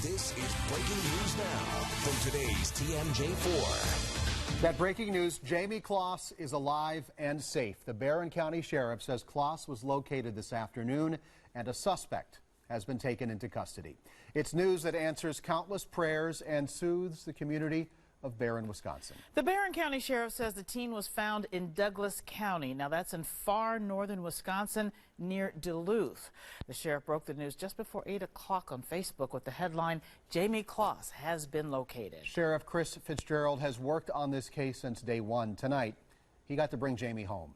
This is breaking news now from today's TMJ4. That breaking news, Jamie Kloss is alive and safe. The Barron County Sheriff says Kloss was located this afternoon and a suspect has been taken into custody. It's news that answers countless prayers and soothes the community of Barron, Wisconsin. The Barron County Sheriff says the teen was found in Douglas County. Now that's in far northern Wisconsin near Duluth. The sheriff broke the news just before 8 o'clock on Facebook with the headline, Jamie Kloss has been located. Sheriff Chris Fitzgerald has worked on this case since day one. Tonight, he got to bring Jamie home.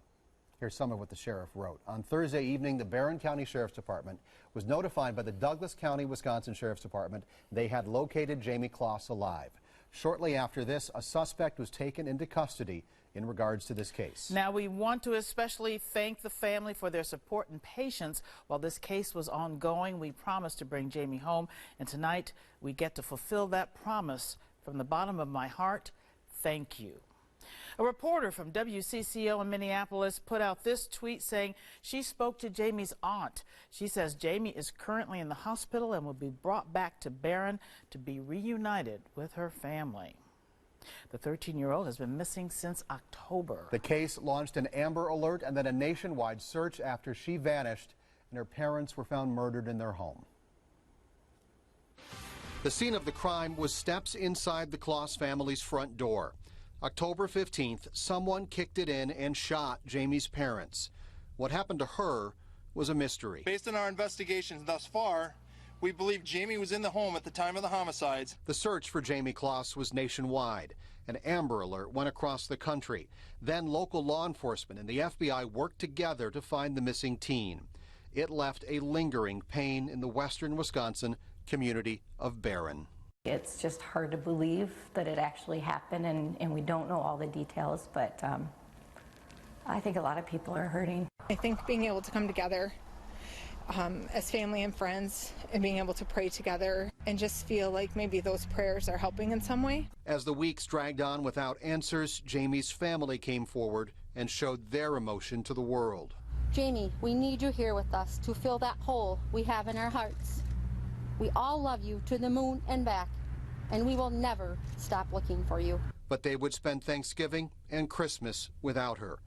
Here's some of what the sheriff wrote. On Thursday evening, the Barron County Sheriff's Department was notified by the Douglas County, Wisconsin Sheriff's Department they had located Jamie Kloss alive. Shortly after this, a suspect was taken into custody in regards to this case. Now, we want to especially thank the family for their support and patience while this case was ongoing. We promised to bring Jamie home, and tonight we get to fulfill that promise. From the bottom of my heart, thank you. A reporter from WCCO in Minneapolis put out this tweet saying she spoke to Jamie's aunt. She says Jamie is currently in the hospital and will be brought back to Barron to be reunited with her family. The 13-year-old has been missing since October. The case launched an Amber Alert and then a nationwide search after she vanished and her parents were found murdered in their home. The scene of the crime was steps inside the Kloss family's front door. October 15th, someone kicked it in and shot Jamie's parents. What happened to her was a mystery. Based on our investigations thus far, we believe Jamie was in the home at the time of the homicides. The search for Jamie Kloss was nationwide. An Amber Alert went across the country. Then local law enforcement and the FBI worked together to find the missing teen. It left a lingering pain in the western Wisconsin community of Barron. It's just hard to believe that it actually happened, and we don't know all the details, but I think a lot of people are hurting. I think being able to come together as family and friends and being able to pray together and just feel like maybe those prayers are helping in some way. As the weeks dragged on without answers, Jamie's family came forward and showed their emotion to the world. Jamie, we need you here with us to fill that hole we have in our hearts. We all love you to the moon and back, and we will never stop looking for you. But they would spend Thanksgiving and Christmas without her,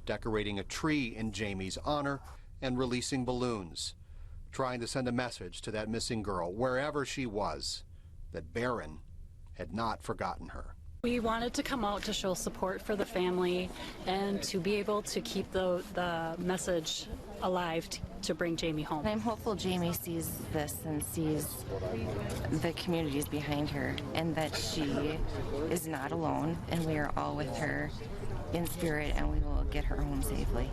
decorating a tree in Jamie's honor and releasing balloons, trying to send a message to that missing girl, wherever she was, that Barron had not forgotten her. We wanted to come out to show support for the family and to be able to keep the message alive to bring Jamie home. I'm hopeful Jamie sees this and sees the communities behind her and that she is not alone and we are all with her in spirit and we will get her home safely.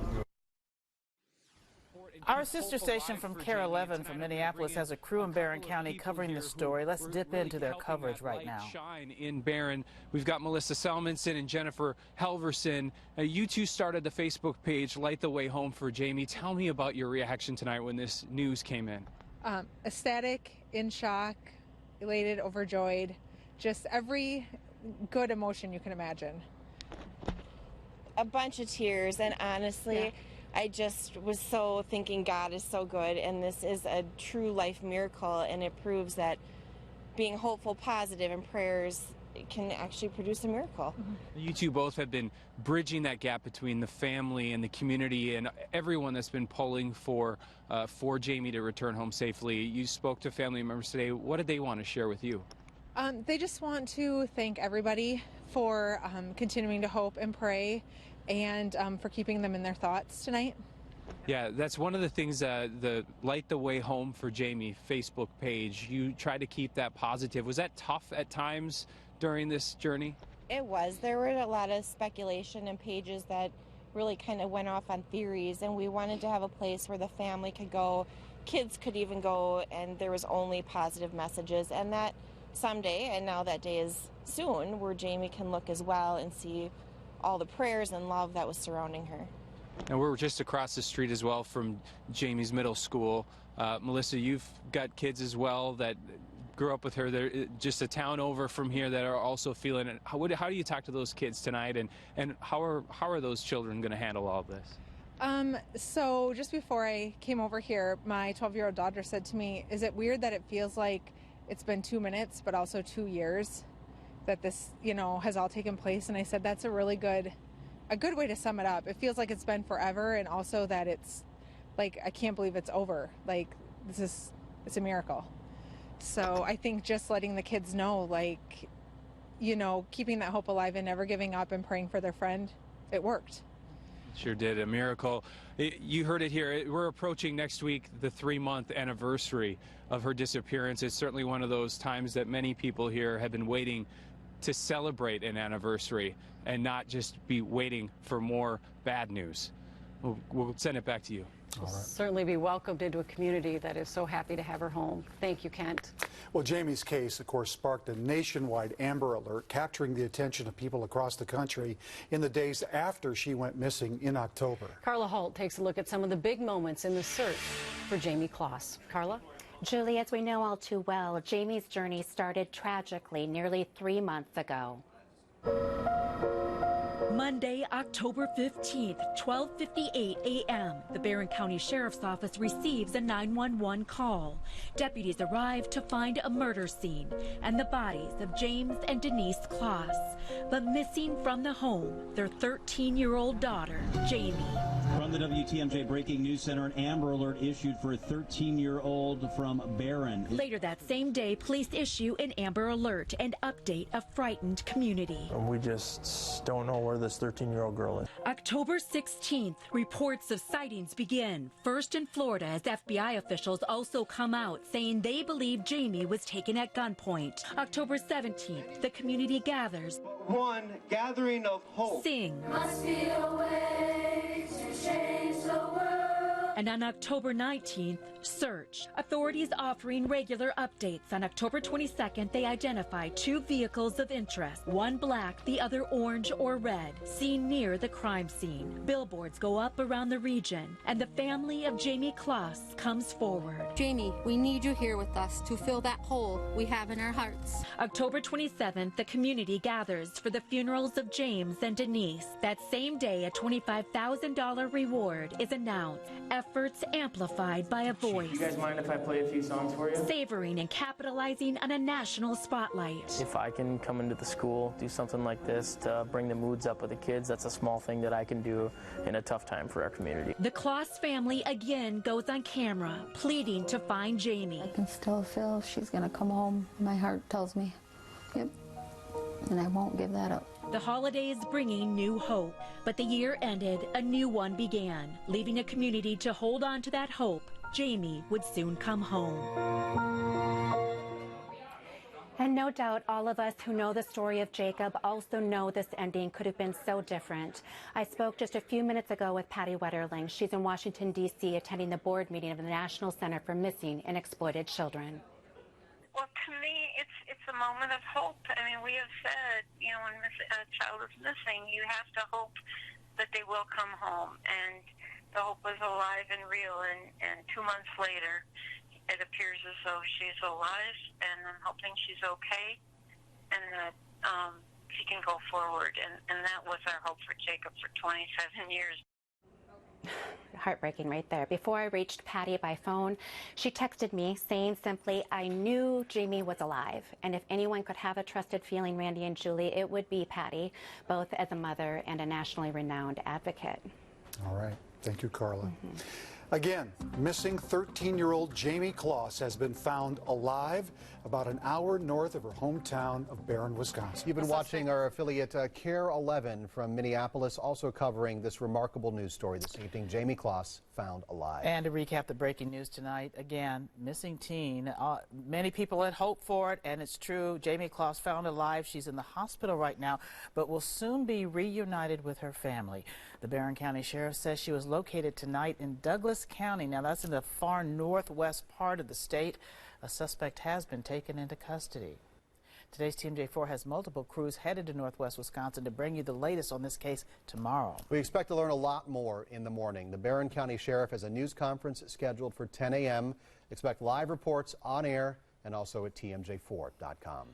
Our sister station from KARE 11 from Minneapolis has a crew in Barron County covering this story. Let's dip into their coverage right now. Shine in Barron. We've got Melissa Selmanson and Jennifer Helverson. You two started the Facebook page Light the Way Home for Jamie. Tell me about your reaction tonight when this news came in. Ecstatic, in shock, elated, overjoyed, just every good emotion you can imagine. A bunch of tears, and honestly, I just was so thinking God is so good, and this is a true life miracle, and it proves that being hopeful, positive, and prayers can actually produce a miracle. You two both have been bridging that gap between the family and the community and everyone that's been pulling for Jamie to return home safely. You spoke to family members today. What did they want to share with you? They just want to thank everybody for continuing to hope and pray and for keeping them in their thoughts tonight. Yeah, that's one of the things, the Light the Way Home for Jamie Facebook page, you try to keep that positive. Was that tough at times during this journey? It was. There were a lot of speculation and pages that really kind of went off on theories, and we wanted to have a place where the family could go, kids could even go, and there was only positive messages, and that someday, and now that day is soon, where Jamie can look as well and see all the prayers and love that was surrounding her. And we're just across the street as well from Jamie's middle school. Melissa, you've got kids as well that grew up with her. They're just a town over from here that are also feeling it. How do you talk to those kids tonight, and how are those children going to handle all of this? So just before I came over here, my 12-year-old daughter said to me, is it weird that it feels like it's been 2 minutes, but also 2 years that this, has all taken place. And I said, that's a good way to sum it up. It feels like it's been forever, and also that it's like, I can't believe it's over. Like, it's a miracle. So I think just letting the kids know, like, keeping that hope alive and never giving up and praying for their friend, it worked. Sure did. A miracle. You heard it here. We're approaching next week the 3-month anniversary of her disappearance. It's certainly one of those times that many people here have been waiting to celebrate an anniversary and not just be waiting for more bad news. We'll send it back to you. All right. Certainly be welcomed into a community that is so happy to have her home. Thank you, Kent. Well, Jamie's case, of course, sparked a nationwide Amber Alert, capturing the attention of people across the country in the days after she went missing in October. Carla Holt takes a look at some of the big moments in the search for Jamie Kloss. Carla? Julie, as we know all too well, Jamie's journey started tragically nearly 3 months ago. Monday, October 15th, 12:58 a.m., the Barron County Sheriff's Office receives a 911 call. Deputies arrive to find a murder scene and the bodies of James and Denise Kloss. But missing from the home, their 13-year-old daughter, Jamie. From the WTMJ Breaking News Center, an Amber Alert issued for a 13-year-old from Barron. Later that same day, police issue an Amber Alert and update a frightened community. We just don't know where this 13-year-old girl is. October 16th, reports of sightings begin. First in Florida, as FBI officials also come out saying they believe Jamie was taken at gunpoint. October 17th, the community gathers. One gathering of hope. Sing. Must be a way to change the world. And on October 19th, search. Authorities offering regular updates. On October 22nd, they identify 2 vehicles of interest, one black, the other orange or red, seen near the crime scene. Billboards go up around the region, and the family of Jamie Kloss comes forward. Jamie, we need you here with us to fill that hole we have in our hearts. October 27th, the community gathers for the funerals of James and Denise. That same day, a $25,000 reward is announced. Efforts amplified by a voice. You guys mind if I play a few songs for you? Savoring and capitalizing on a national spotlight. If I can come into the school, do something like this to bring the moods up with the kids, that's a small thing that I can do in a tough time for our community. The Kloss family again goes on camera, pleading to find Jamie. I can still feel she's going to come home. My heart tells me, yep, and I won't give that up. The holidays bringing new hope, but the year ended, a new one began, leaving a community to hold on to that hope. Jamie would soon come home. And no doubt all of us who know the story of Jacob also know this ending could have been so different. I spoke just a few minutes ago with Patty Wetterling. She's in Washington, D.C., attending the board meeting of the National Center for Missing and Exploited Children. Well, to me, it's a moment of hope. I mean, we have said, when a child is missing, you have to hope that they will come home. And the hope is alive and real. And 2 months later, it appears as though she's alive, and I'm hoping she's okay, and that she can go forward. And that was our hope for Jacob for 27 years. Heartbreaking right there. Before I reached Patty by phone, she texted me saying simply, I knew Jamie was alive. And if anyone could have a trusted feeling, Randy and Julie, it would be Patty, both as a mother and a nationally renowned advocate. All right. Thank you, Carla. Again, missing 13-year-old Jamie Kloss has been found alive about an hour north of her hometown of Barron, Wisconsin. You've been watching our affiliate Care 11 from Minneapolis, also covering this remarkable news story this evening. Jamie Kloss found alive. And to recap the breaking news tonight, again, missing teen. Many people had hoped for it, and it's true. Jamie Kloss found alive. She's in the hospital right now, but will soon be reunited with her family. The Barron County Sheriff says she was located tonight in Douglas County. Now, that's in the far northwest part of the state. A suspect has been taken into custody. Today's TMJ4 has multiple crews headed to northwest Wisconsin to bring you the latest on this case tomorrow. We expect to learn a lot more in the morning. The Barron County Sheriff has a news conference scheduled for 10 a.m. Expect live reports on air and also at TMJ4.com.